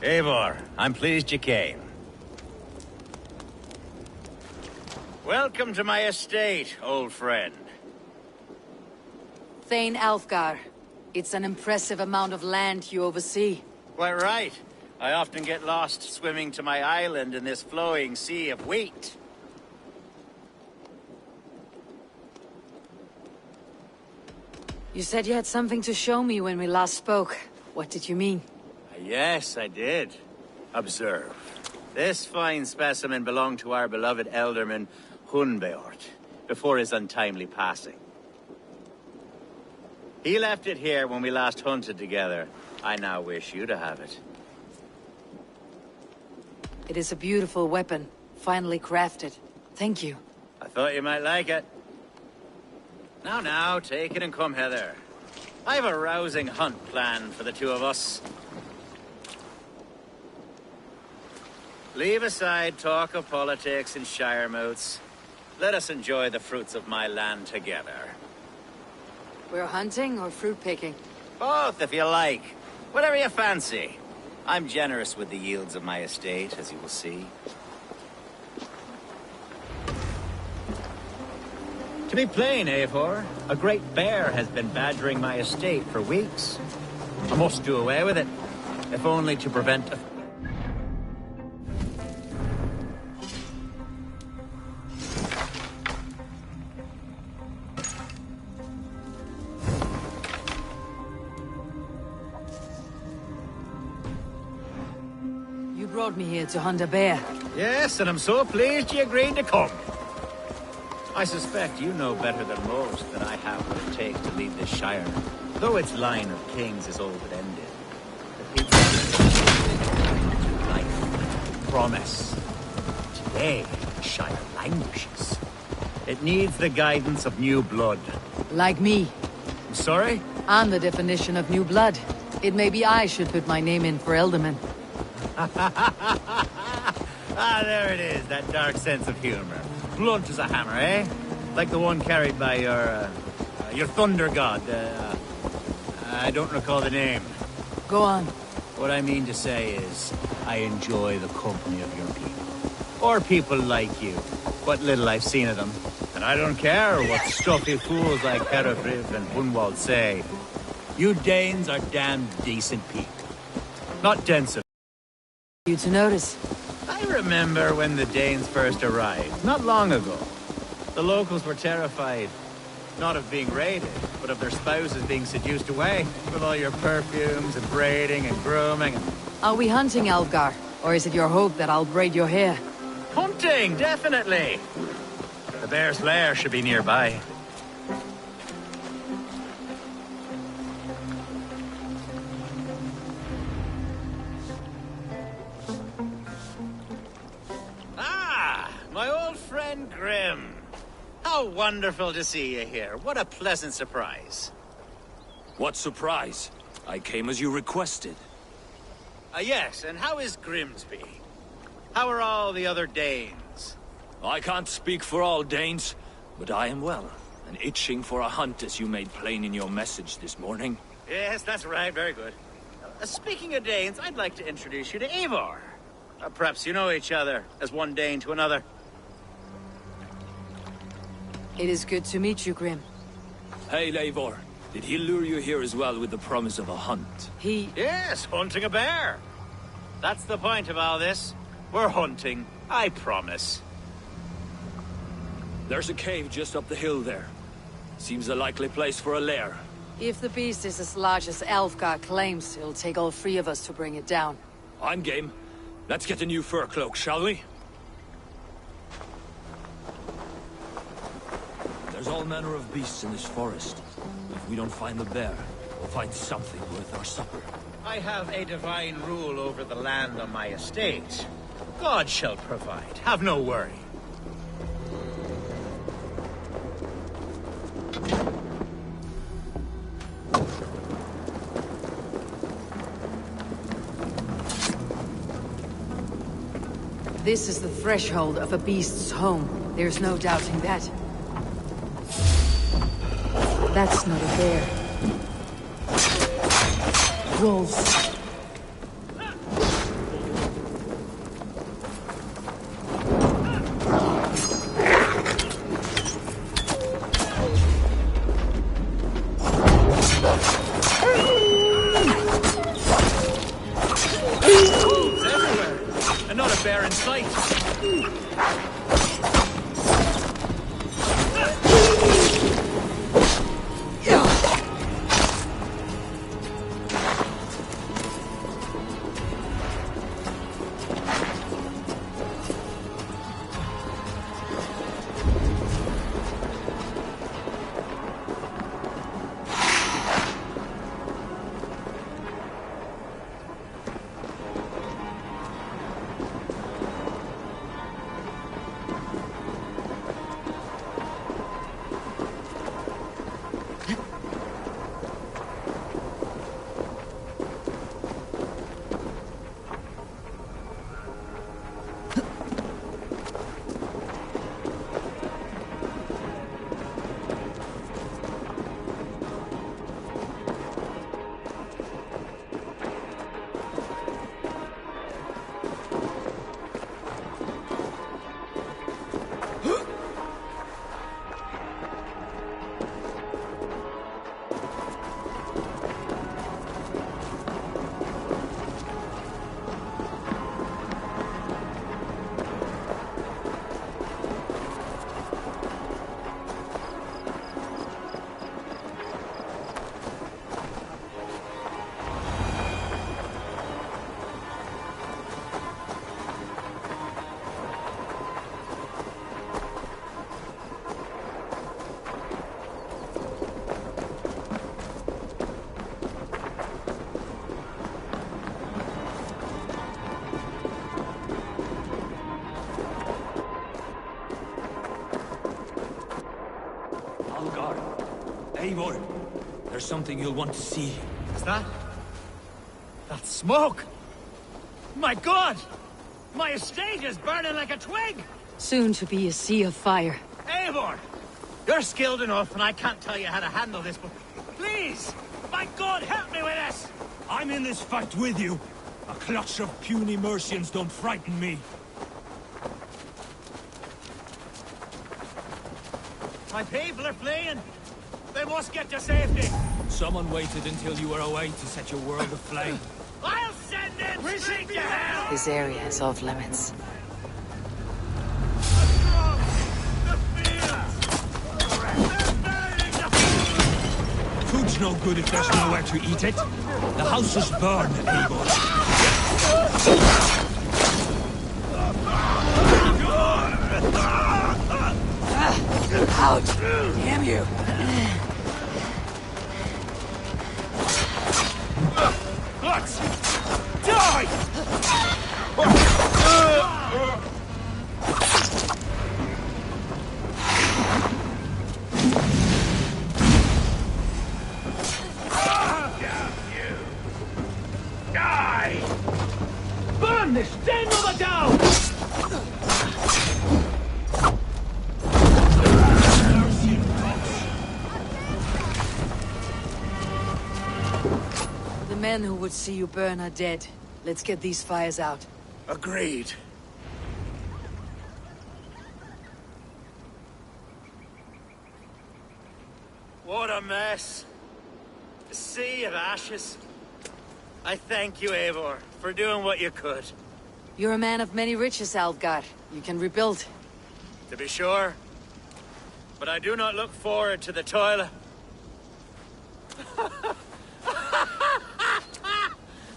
Eivor, I'm pleased you came. Welcome to my estate, old friend. Thane Alfgar. It's an impressive amount of land you oversee. Quite right. I often get lost swimming to my island in this flowing sea of wheat. You said you had something to show me when we last spoke. What did you mean? Yes, I did. Observe. This fine specimen belonged to our beloved elderman, Hunbeort, before his untimely passing. He left it here when we last hunted together. I now wish you to have it. It is a beautiful weapon, finely crafted. Thank you. I thought you might like it. Now, take it and come hither. I have a rousing hunt planned for the two of us. Leave aside talk of politics and shire moats. Let us enjoy the fruits of my land together. We're hunting or fruit picking? Both, if you like. Whatever you fancy. I'm generous with the yields of my estate, as you will see. To be plain, Eivor, a great bear has been badgering my estate for weeks. I must do away with it, if only to prevent a... You brought me here to hunt a bear. Yes, and I'm so pleased you agreed to come. I suspect you know better than most that I have what it takes to lead this shire. Though its line of kings is all but ended, the people life, promise. Today, the shire languishes. It needs the guidance of new blood. Like me. I'm sorry? I'm the definition of new blood. It may be I should put my name in for Elderman. There it is, that dark sense of humor. Blunt as a hammer, eh? Like the one carried by your thunder god. I don't recall the name. Go on. What I mean to say is, I enjoy the company of your people. Or people like you. What little I've seen of them. And I don't care what stuffy fools like Herefriv and Hunwald say. You Danes are damn decent people. Not dense of You to notice. I remember when the Danes first arrived, not long ago. The locals were terrified, not of being raided, but of their spouses being seduced away, with all your perfumes and braiding and grooming and... Are we hunting, Alfgar? Or is it your hope that I'll braid your hair? Hunting, definitely! The bear's lair should be nearby. My old friend Grim. How wonderful to see you here. What a pleasant surprise. What surprise? I came as you requested. Yes, and how is Grimsby? How are all the other Danes? I can't speak for all Danes, but I am well, and itching for a hunt as you made plain in your message this morning. Yes, that's right. Very good. Speaking of Danes, I'd like to introduce you to Eivor. Perhaps you know each other, as one Dane to another. It is good to meet you, Grim. Hey, Eivor. Did he lure you here as well with the promise of a hunt? Yes, hunting a bear. That's the point of all this. We're hunting, I promise. There's a cave just up the hill there. Seems a likely place for a lair. If the beast is as large as Alfgar claims, it'll take all three of us to bring it down. I'm game. Let's get a new fur cloak, shall we? There's all manner of beasts in this forest. If we don't find the bear, we'll find something worth our supper. I have a divine rule over the land on my estate. God shall provide. Have no worry. This is the threshold of a beast's home. There's no doubting that. That's not a bear. Wolves. Wolves everywhere, and not a bear in sight. Eivor, there's something you'll want to see. Is that? That smoke! My God! My estate is burning like a twig! Soon to be a sea of fire. Eivor! You're skilled enough, and I can't tell you how to handle this, but please! My God, help me with this! I'm in this fight with you. A clutch of puny Mercians don't frighten me. My people are fleeing! They must get to safety! Someone waited until you were away to set your world aflame. I'll send it straight to hell! This area is off limits. Food's no good if there's nowhere to eat it. The house is burned, Eivor. Out! Damn you! Let's die! Die! Burn this den of a down! The men who would see you burn are dead. Let's get these fires out. Agreed. What a mess. A sea of ashes. I thank you, Eivor, for doing what you could. You're a man of many riches, Algar. You can rebuild. To be sure. But I do not look forward to the toil.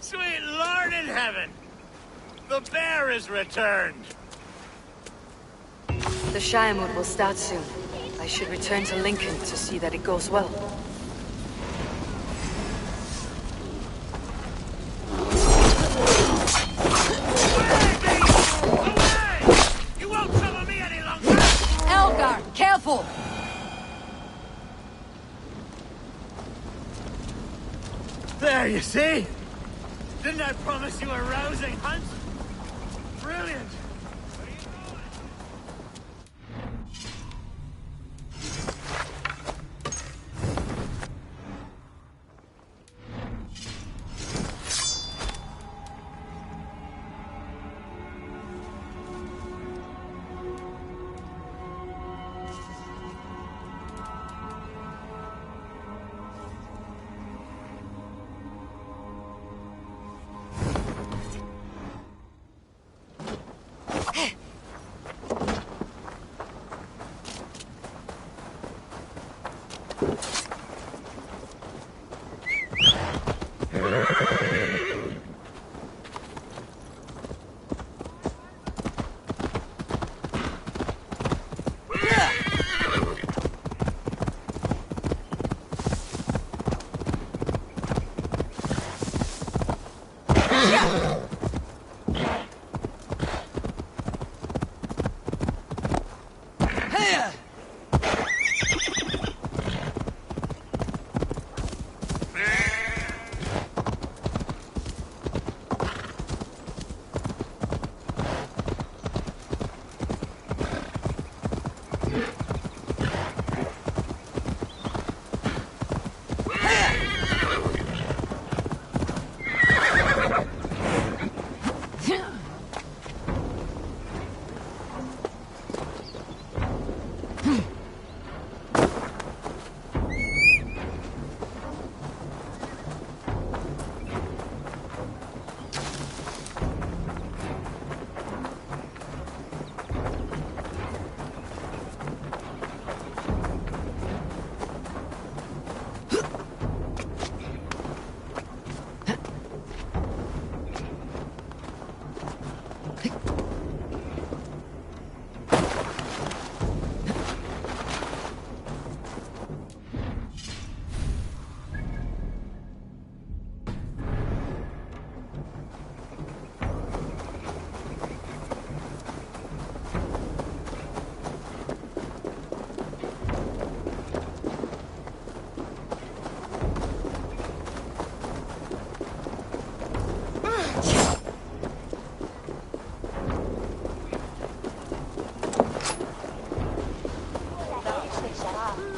Sweet Lord in heaven! The bear is returned! The Shiremood will start soon. I should return to Lincoln to see that it goes well. You won't trouble me any longer! Algar, careful! There, you see? Didn't I promise you a rousing hunt? Brilliant!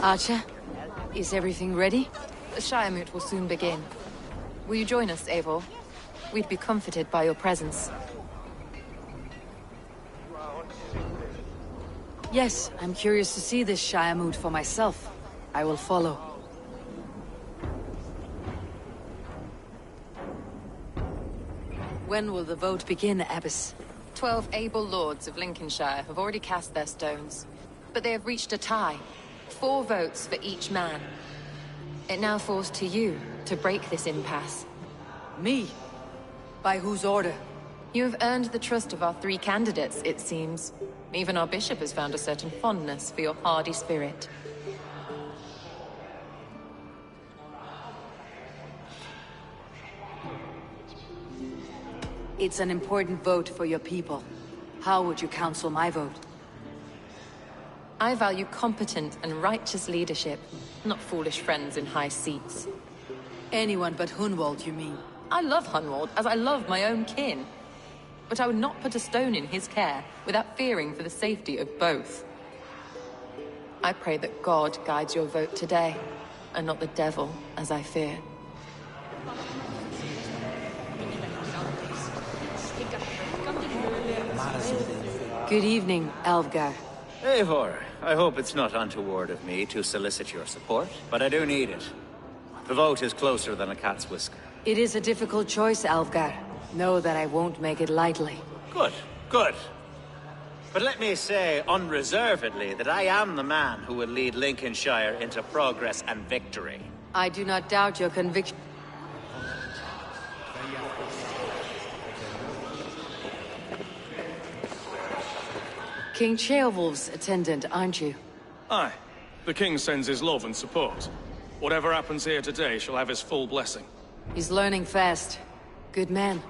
Archer, is everything ready? The Shire Moot will soon begin. Will you join us, Eivor? We'd be comforted by your presence. Yes, I'm curious to see this Shire Moot for myself. I will follow. When will the vote begin, Abbess? 12 able lords of Lincolnshire have already cast their stones, but they have reached a tie. 4 votes for each man. It now falls to you to break this impasse. Me? By whose order? You have earned the trust of our 3 candidates, it seems. Even our bishop has found a certain fondness for your hardy spirit. It's an important vote for your people. How would you counsel my vote? I value competent and righteous leadership, not foolish friends in high seats. Anyone but Hunwald, you mean? I love Hunwald as I love my own kin. But I would not put a stone in his care without fearing for the safety of both. I pray that God guides your vote today, and not the devil, as I fear. Good evening, Alvgar. Eivor, I hope it's not untoward of me to solicit your support, but I do need it. The vote is closer than a cat's whisker. It is a difficult choice, Alvgar. Know that I won't make it lightly. Good, good. But let me say unreservedly that I am the man who will lead Lincolnshire into progress and victory. I do not doubt your conviction. King Ceolwulf's attendant, aren't you? Aye. The king sends his love and support. Whatever happens here today shall have his full blessing. He's learning fast. Good man.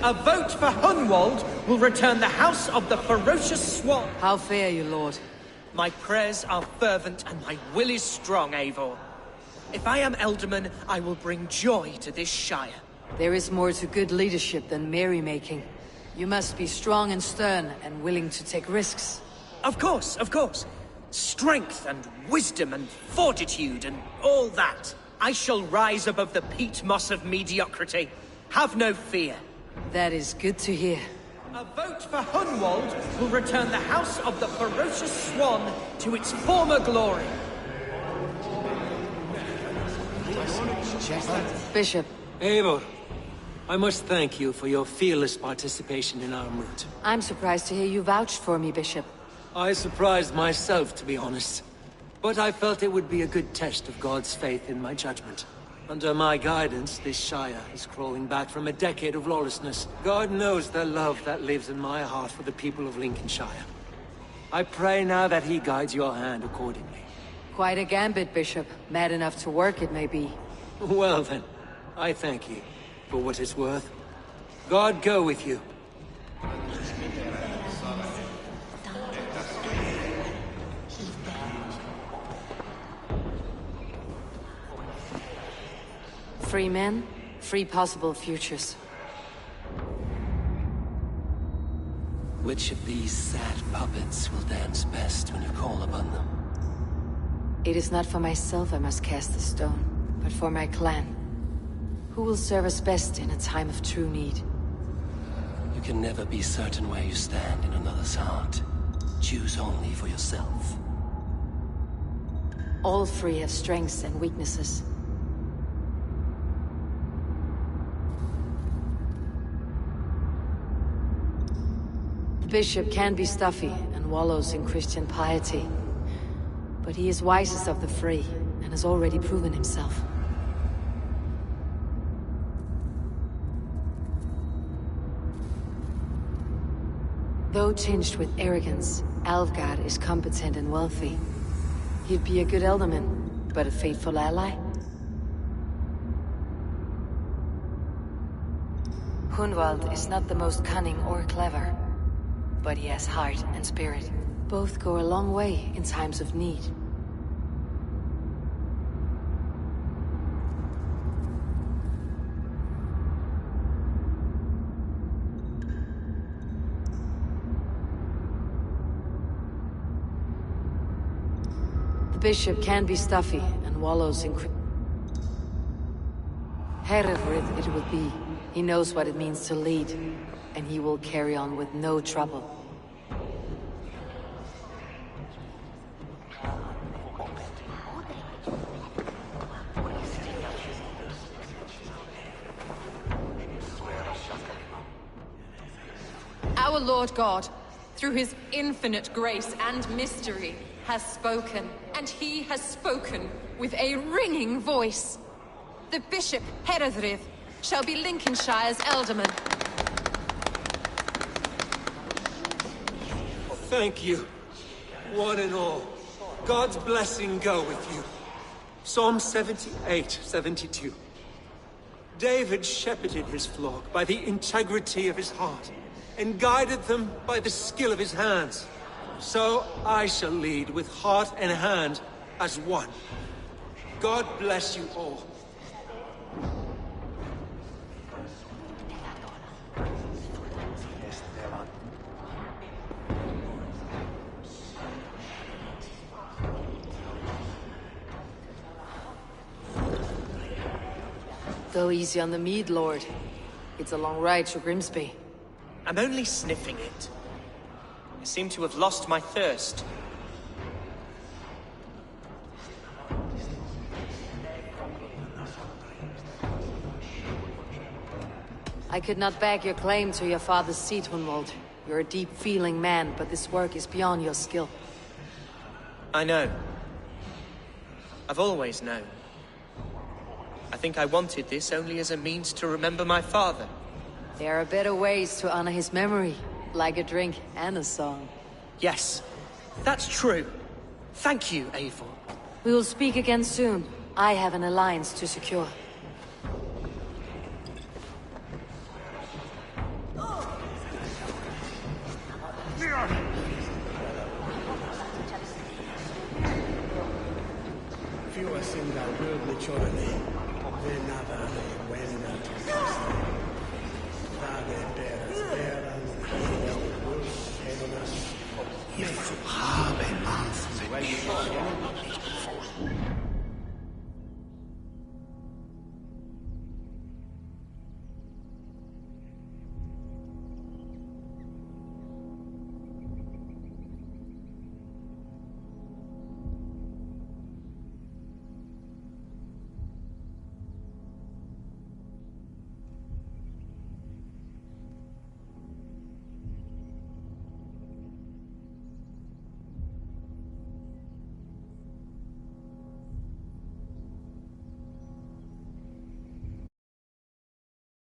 A vote for Hunwald will return the House of the Ferocious Swan. How fare you, Lord? My prayers are fervent and my will is strong, Eivor. If I am Elderman, I will bring joy to this Shire. There is more to good leadership than merrymaking. You must be strong and stern and willing to take risks. Of course, of course. Strength and wisdom and fortitude and all that. I shall rise above the peat moss of mediocrity. Have no fear. That is good to hear. A vote for Hunwald will return the House of the Ferocious Swan to its former glory. Bishop, Eivor, I must thank you for your fearless participation in our moot. I'm surprised to hear you vouched for me, Bishop. I surprised myself, to be honest. But I felt it would be a good test of God's faith in my judgment. Under my guidance, this Shire is crawling back from a decade of lawlessness. God knows the love that lives in my heart for the people of Lincolnshire. I pray now that he guides your hand accordingly. Quite a gambit, Bishop. Mad enough to work, it may be. Well then, I thank you for what it's worth. God go with you. Free men, free possible futures. Which of these sad puppets will dance best when you call upon them? It is not for myself I must cast the stone, but for my clan. Who will serve us best in a time of true need? You can never be certain where you stand in another's heart. Choose only for yourself. All three have strengths and weaknesses. The bishop can be stuffy and wallows in Christian piety. But he is wisest of the three, and has already proven himself. Though tinged with arrogance, Alvgar is competent and wealthy. He'd be a good elderman, but a faithful ally. Hunwald is not the most cunning or clever, but he has heart and spirit. Both go a long way in times of need. The bishop can be stuffy and wallows in... Hereford it will be. He knows what it means to lead, and he will carry on with no trouble. Our Lord God, through his infinite grace and mystery, has spoken, and he has spoken with a ringing voice. The Bishop Hereford shall be Lincolnshire's alderman. Thank you, one and all. God's blessing go with you. Psalm 78, 72. David shepherded his flock by the integrity of his heart, and guided them by the skill of his hands. So I shall lead with heart and hand as one. God bless you all. Go easy on the mead, Lord. It's a long ride to Grimsby. I'm only sniffing it. I seem to have lost my thirst. I could not back your claim to your father's seat, Hunwald. You're a deep-feeling man, but this work is beyond your skill. I know. I've always known. I think I wanted this only as a means to remember my father. There are better ways to honor his memory, like a drink and a song. Yes, that's true. Thank you, Eivor. We will speak again soon. I have an alliance to secure. Habe man